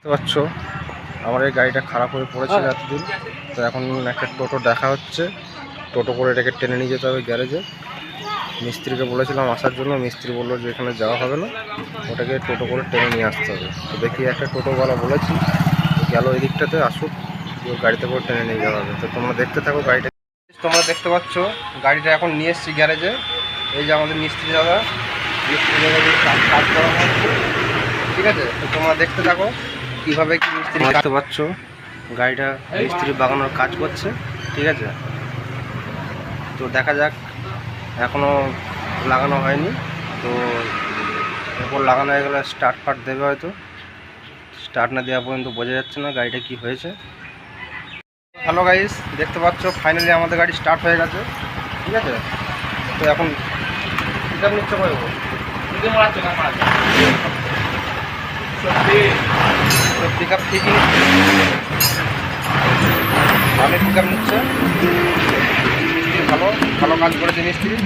দেখতে পাচ্ছ আমার এই গাড়িটা খারাপ হয়ে পড়েছিল এতদিন, তো এখন একটা টোটো দেখা হচ্ছে। টোটো করে এটাকে টেনে নিয়ে যেতে হবে গ্যারেজে। মিস্ত্রিকে বলেছিলাম আসার জন্য, মিস্ত্রি বললো যে এখানে যাওয়া হবে না, ওটাকে টোটো করে টেনে নিয়ে আসতে হবে। তো দেখি একটা টোটোওয়ালা বলেছি গেল এই দিকটাতে, আসুক গাড়িতে করে টেনে নিয়ে যাওয়া হবে। তো তোমরা দেখতে থাকো গাড়িটা। তোমরা দেখতে পাচ্ছ গাড়িটা এখন নিয়ে এসছি গ্যারেজে। এই যে আমাদের মিস্ত্রি দাদা, মিস্ত্রি দাদা কাজ করা হচ্ছে, ঠিক আছে। তো তোমরা দেখতে থাকো কীভাবে কি মিস্ত্রি দেখতে পাচ্ছ গাড়িটা মিস্ত্রি বাগানোর কাজ করছে, ঠিক আছে। তো দেখা যাক, এখনও লাগানো হয়নি, তো এরপর লাগানো হয়ে গেলে স্টার্ট ফার্ট দেবে হয়তো। স্টার্ট না দেওয়া পর্যন্ত বোঝা যাচ্ছে না গাড়িটা কি হয়েছে। হ্যালো গাইস, দেখতে পাচ্ছ ফাইনালি আমাদের গাড়ি স্টার্ট হয়ে গেছে, ঠিক আছে। তো এখন পিক আপ নিচ্ছে পারবো, পিক আপ ঠিকই ভালো পিক আপ নিচ্ছে, ভালো ভালো কাজ করেছে মিস্ত্রি।